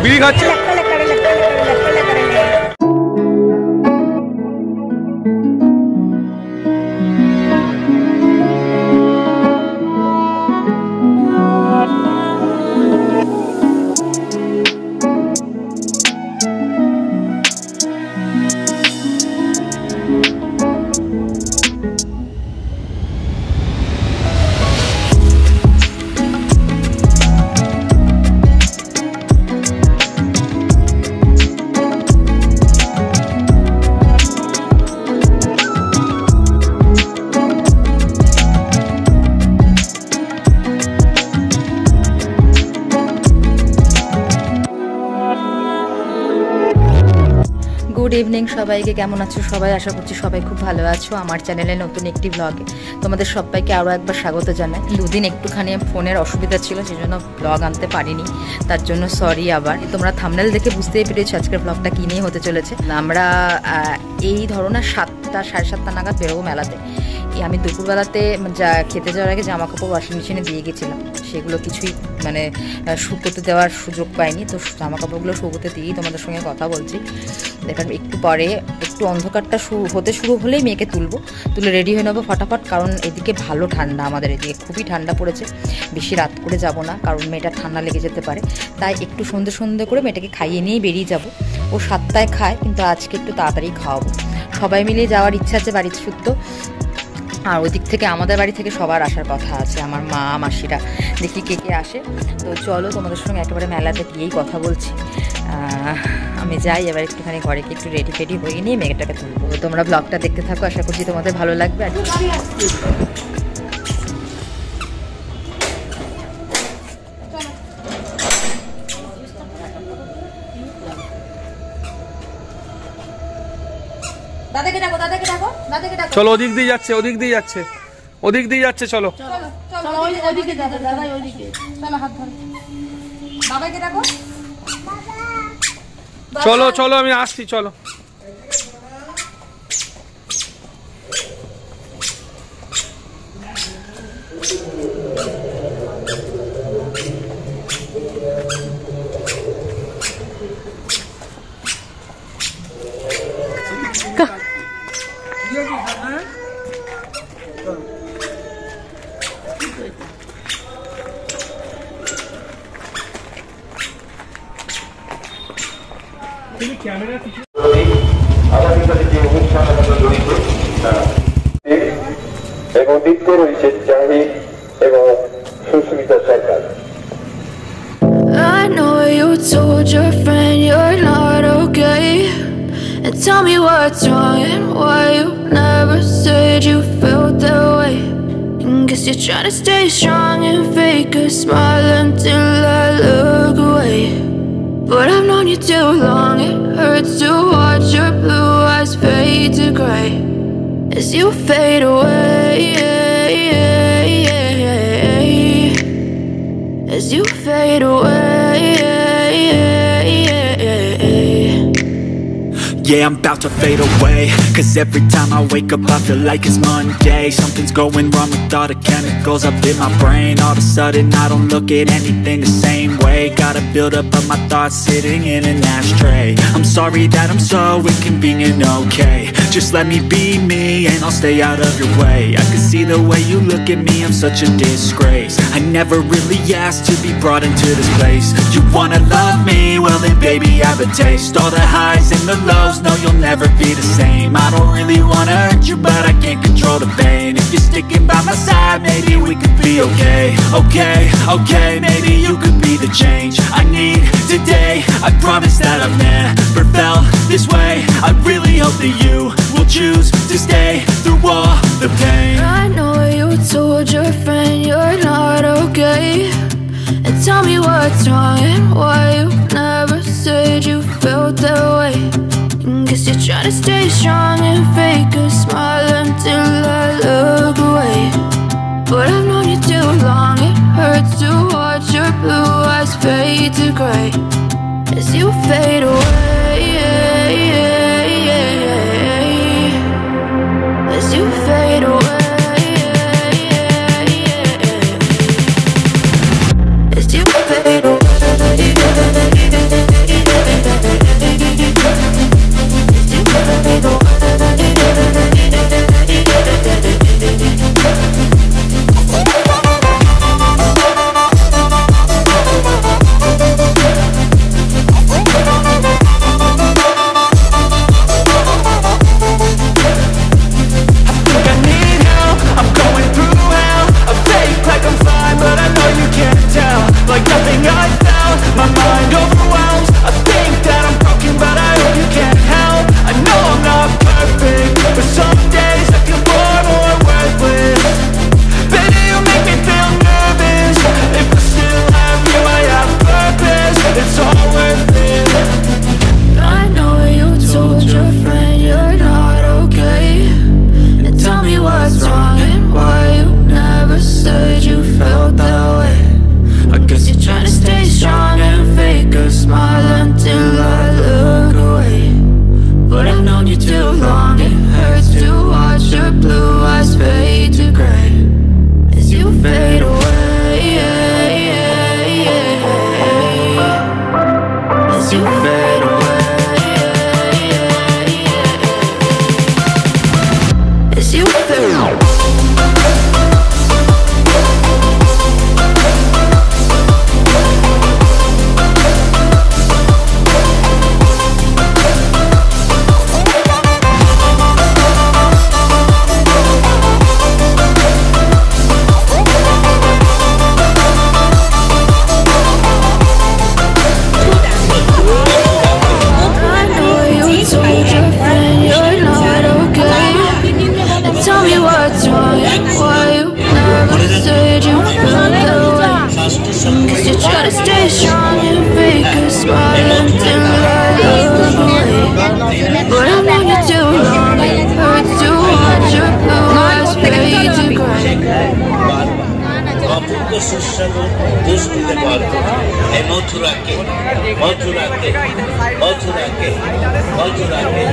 বিড়ি খাচ্ছে। Good evening সবাইকে, কেমন আছো সবাই? আশা করছি সবাই খুব ভালো আছো। আমার চ্যানেলে নতুন একটি ব্লগে তোমাদের সবাইকে আরও একবার স্বাগত জানাই। দুদিন একটুখানি ফোনের অসুবিধা ছিল, সেজন্য ব্লগ আনতে পারিনি, তার জন্য সরি। আবার তোমরা থাম্বনেল দেখে বুঝতেই পেরেছো আজকের ব্লগটা কী নিয়ে হতে চলেছে। আমরা এই ধরনের 7টা সাড়ে 7টা নাগাদ বেরোবো মেলাতে। আমি দুপুরবেলাতে যা খেতে যাওয়ার আগে জামা কাপড় ওয়াশিং মেশিনে দিয়ে গেছিলাম, সেগুলো কিছুই মানে শুকোতে দেওয়ার সুযোগ পাইনি। তো জামা কাপড়গুলো শুকোতে দিয়েই তোমাদের সঙ্গে কথা বলছি। দেখেন একটু পরে একটু অন্ধকারটা হতে শুরু হলেই মেয়েকে তুলে রেডি হয়ে নেবো ফটাফট, কারণ এদিকে ভালো ঠান্ডা, আমাদের এদিকে খুবই ঠান্ডা পড়েছে। বেশি রাত করে যাব না, কারণ মেয়েটা ঠান্ডা লেগে যেতে পারে। তাই একটু সন্ধে করে মেয়েটাকে খাইয়ে নিয়েই বেরিয়ে যাব। ও 7টায় খায়, কিন্তু আজকে একটু তাড়াতাড়ি খাওয়াবো। সবাই মিলে যাওয়ার ইচ্ছা আছে বাড়ির শুদ্ধ। আর ওই দিক থেকে আমাদের বাড়ি থেকে সবার আসার কথা আছে, আমার মা মাসিরা, দেখি কে কে আসে। তো চলো তোমাদের সঙ্গে একেবারে মেলাতে গিয়েই কথা বলছি। আমি যাই এবার একটুখানি ঘরে গিয়ে একটু রেডি ফেডি হয়ে নিয়ে মেয়েটাকে তুলবো। তোমরা ব্লগটা দেখতে থাকো, আশা করছি তোমাদের ভালো লাগবে। আর চলো, ওদিক দিয়ে যাচ্ছে চলো। চলো চলো, আমি আসছি, চলো। এবং দ্বিতীয় রয়েছে জাহিদ এবং সুস্মিতা সরকার। I know you told your friend you're not okay, and tell me what's wrong and why you never said you felt that way. Guess you're trying to stay strong and fake a smile until I look away. But I've known you too long, it hurts to watch your blue eyes fade to gray as you fade away, as you fade away. Yeah, I'm about to fade away, 'cause every time I wake up I feel like it's Monday. Something's going wrong with all the chemicals up in my brain. All of a sudden I don't look at anything the same way. Got a build up of my thoughts sitting in an ashtray. I'm sorry that I'm so inconvenient, okay. Just let me be me and I'll stay out of your way. I can see the way you look at me, I'm such a disgrace. I never really asked to be brought into this place. You wanna love me? Well then baby have a taste. All the highs and the lows, no you'll never be the same. I don't really wanna hurt you, but I can't control the pain. If you're sticking by my side, maybe we could be okay. Okay, maybe you could be the change I need today. I promise that I've never felt this way. I really hope that you will choose to stay through all the pain. I know you told your friend you're not okay, and tell me what's wrong and why you never said you felt that way. Guess you're trying to stay strong and fake a smile until I look away. But I've known you too long, it hurts to watch your blue eyes fade to gray as you fade away, as you fade away. what's wrong and why you never said you felt that way. I guess you're trying to stay strong and fake a smile until I look away. But I've known you too long, it hurts to watch your blue eyes fade to gray as you fade away, as you fade away, as you fade away. সুস্বাদু দুষ্টিতে পারতো এই মথুরাকে মথুরাকে মথুরাকে মথুরাকে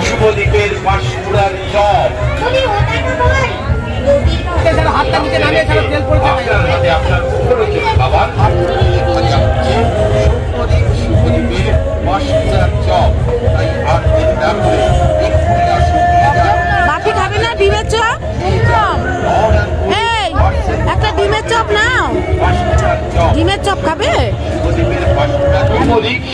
শুভদ্বীপের পাঁশকুড়ার chop আপনার হাতে আপনার খাবার শুভদ্বীপের পাঁশকুড়ার chop তাই আর দেরি না করে এক্ষুনি আসুন বাপি খাবে না ডিমের চপ? এই একটা ডিমের চপ নাও। ডিমের চপ খাবে? শুভদ্বীপের পাঁশকুড়ার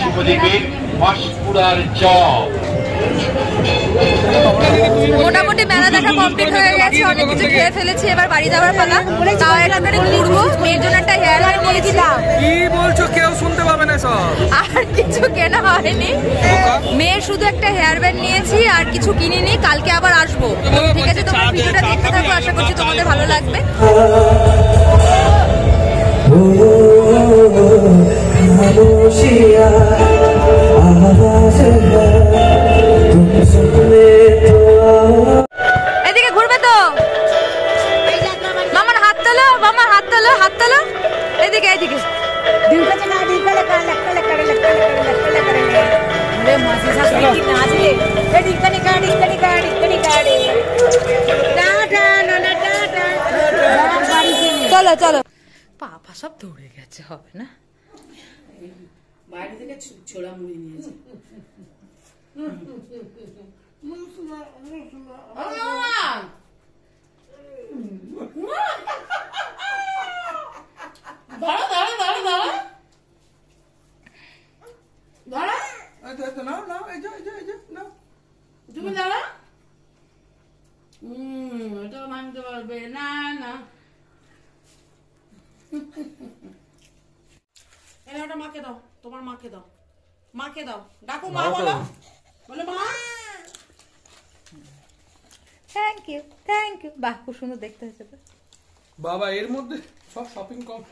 শুভদ্বীপের পাঁশকুড়ার চপ। মোটামুটি মেলা দেখা কমপ্লিট হয়ে গেছে, অনেক কিছু খেয়ে ফেলেছি, এবার বাড়ি যাওয়ার পালা। তাও একটুখানি ঘুরবো, মেয়ের জন্য একটা হেয়ার ব্যান্ড নিয়েছিলাম। কি বলছো, কেউ শুনতে পাবে না সব। আর কিছু কেনা হয়নি, মেয়ের শুধু একটা হেয়ার ব্যান্ড নিয়েছি, আর কিছু কিনিনি। কালকে আবার আসবো। ঠিক আছে, তোমরা ভিডিওটা দেখতে থাকো, আশা করছি তোমাদের ভালো লাগবে। এদিকে ঘুরবে তো? মামার হাত তোলো, মামার হাত তোলো, হাত তোলো। এদিকে এদিকে চলো চলো। পাপা সব দৌড়ে গেছে, হবে না? বাইরে থেকে ছোলা মুড়ি নিয়েছে। তুমি দাঁড়া। এটা মানতে পারবে না না। ওটা মাকে দাও, তোমার মাকে দাও, মাকে দাও, ডাকো মা, বলো বলো মা। Thank you, thank you. বাহ, খুব সুন্দর দেখতে হয়েছে তো। বাবা এর মধ্যে সব শপিং কম।